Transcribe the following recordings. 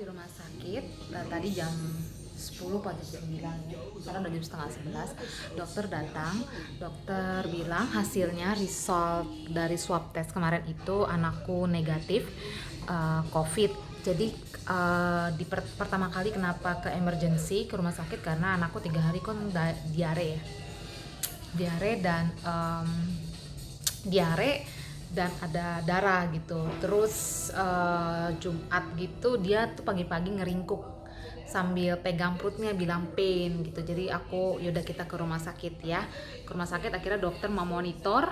di rumah sakit tadi jam 10 pada jam 9 ya, sekarang udah jam setengah 11. Dokter datang, dokter bilang hasilnya result dari swab test kemarin itu anakku negatif COVID. Jadi pertama kali kenapa ke emergency ke rumah sakit karena anakku 3 hari kan diare dan ada darah gitu. Terus Jumat gitu dia tuh pagi-pagi ngeringkuk sambil pegang perutnya bilang pain gitu. Jadi aku yaudah kita ke rumah sakit ya. Ke rumah sakit akhirnya dokter mau monitor,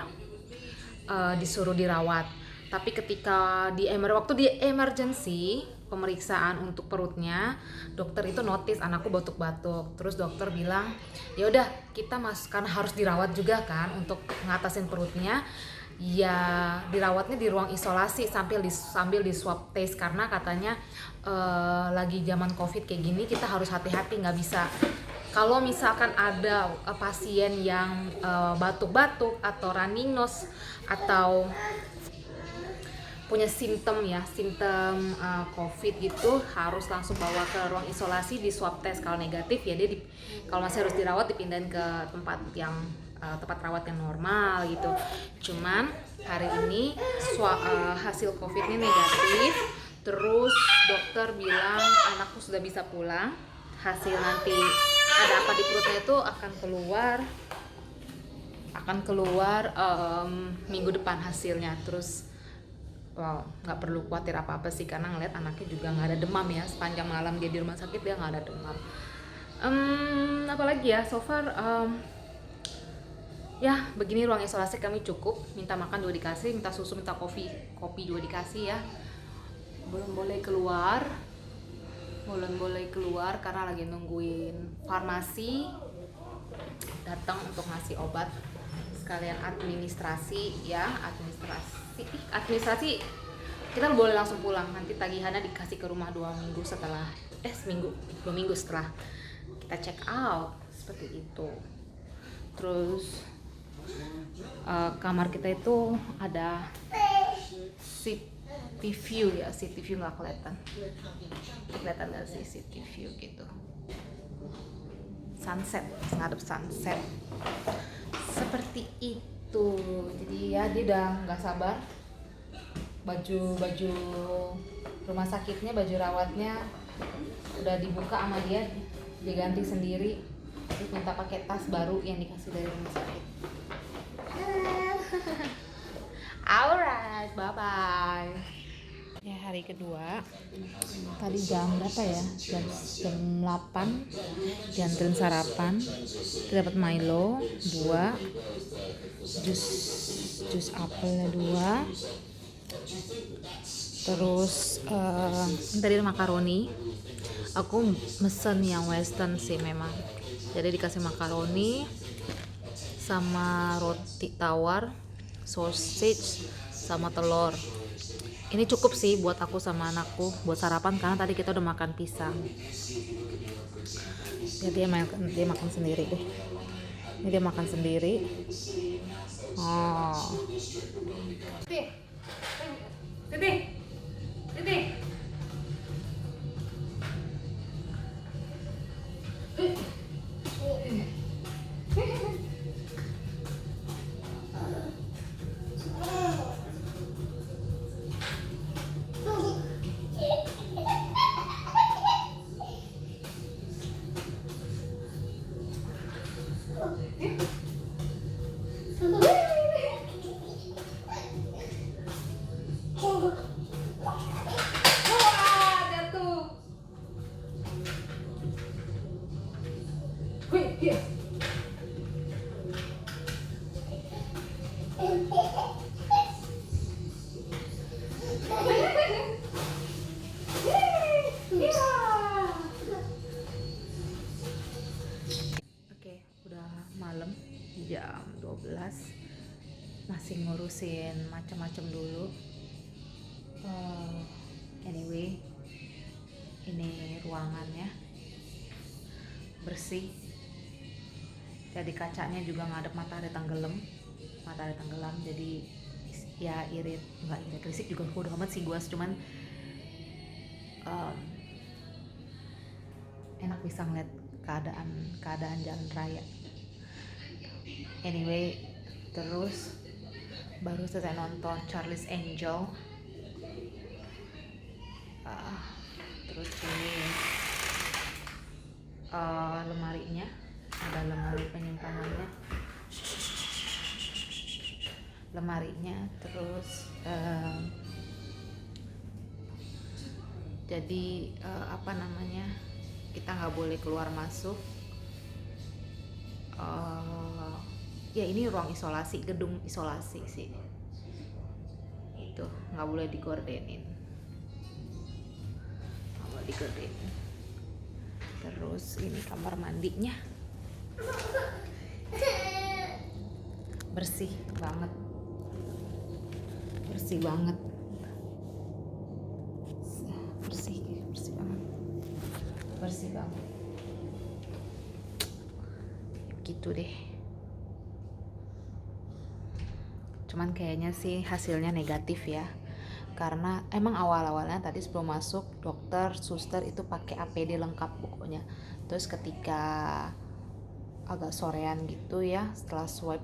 disuruh dirawat. Tapi ketika waktu di emergency pemeriksaan untuk perutnya, dokter itu notice anakku batuk-batuk. Terus dokter bilang, ya udah kita kan harus dirawat juga kan untuk ngatasin perutnya. Ya dirawatnya di ruang isolasi sambil di swab test karena katanya lagi zaman covid kayak gini kita harus hati-hati, nggak bisa kalau misalkan ada pasien yang batuk-batuk atau running nose atau punya simptom COVID gitu harus langsung bawa ke ruang isolasi di swab test. Kalau negatif ya dia kalau masih harus dirawat dipindahin ke tempat rawat yang normal gitu. Cuman hari ini hasil COVID-nya negatif. Terus dokter bilang anakku sudah bisa pulang. Hasil nanti ada apa di perutnya itu akan keluar minggu depan hasilnya. Terus nggak perlu khawatir apa-apa sih karena ngeliat anaknya juga nggak ada demam ya, sepanjang malam dia di rumah sakit dia nggak ada demam. Apalagi ya so far ya begini, ruang isolasi kami cukup, minta makan juga dikasih, minta susu, minta kopi juga dikasih ya. Belum boleh keluar karena lagi nungguin farmasi datang untuk ngasih obat, sekalian administrasi kita boleh langsung pulang, nanti tagihannya dikasih ke rumah 2 minggu setelah 2 minggu setelah kita check out, seperti itu. Terus kamar kita itu ada city view nggak kelihatan nggak sih city view gitu, ngadep sunset seperti itu. Jadi ya dia udah nggak sabar, baju rumah sakitnya, baju rawatnya udah dibuka sama dia ganti sendiri, terus minta pakai tas baru yang dikasih dari rumah sakit. Alright, bye bye. Ya hari kedua, tadi jam berapa ya? Jam 8 dianterin sarapan, kita dapat Milo 2, jus apelnya 2, terus tadi ada makaroni. Aku mesen yang western sih memang, jadi dikasih makaroni sama roti tawar, sausage sama telur. Ini cukup sih buat aku sama anakku buat sarapan karena tadi kita udah makan pisang. Ya dia makan sendiri deh. Ini dia makan sendiri. Oh. Titi. Malam jam 12 masih ngurusin macam-macam dulu. Anyway, ini ruangannya bersih, jadi kacanya juga ngadep matahari tenggelam, jadi ya nggak irit, risik juga udah amat sih gua, cuman bisa ngeliat keadaan jalan raya. Anyway, terus baru selesai nonton Charlie's Angel. Terus ini lemarinya, ada lemari penyimpanannya, terus jadi kita nggak boleh keluar masuk. Ya ini ruang isolasi, gedung isolasi sih, itu nggak boleh digordenin. Terus ini kamar mandinya bersih banget, bersih banget gitu deh. Cuman kayaknya sih hasilnya negatif ya, karena emang awal-awalnya tadi sebelum masuk dokter, suster itu pakai APD lengkap pokoknya. Terus ketika agak sorean gitu ya, setelah swab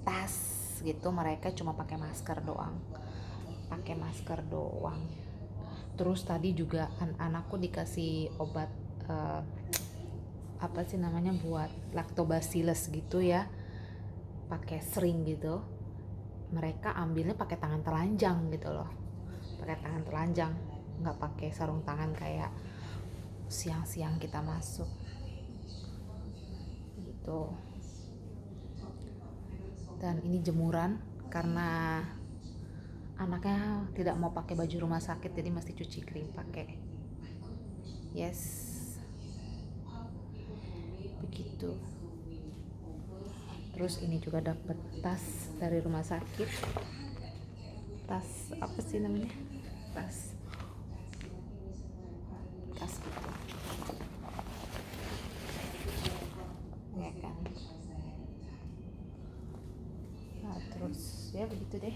tes gitu, mereka cuma pakai masker doang. Terus tadi juga anakku dikasih obat buat lactobacillus gitu ya, pakai sering gitu. Mereka ambilnya pakai tangan telanjang gitu loh, nggak pakai sarung tangan kayak siang-siang kita masuk gitu. Dan ini jemuran karena anaknya tidak mau pakai baju rumah sakit, jadi mesti cuci kering pakai. Yes, begitu. Terus ini juga dapat tas dari rumah sakit. Tas gitu ya kan. Nah, terus ya begitu deh.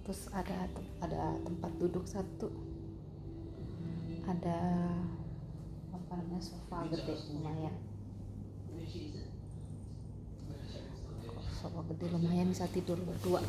Terus ada tempat duduk satu, ada sofa gede lumayan, bisa tidur berdua.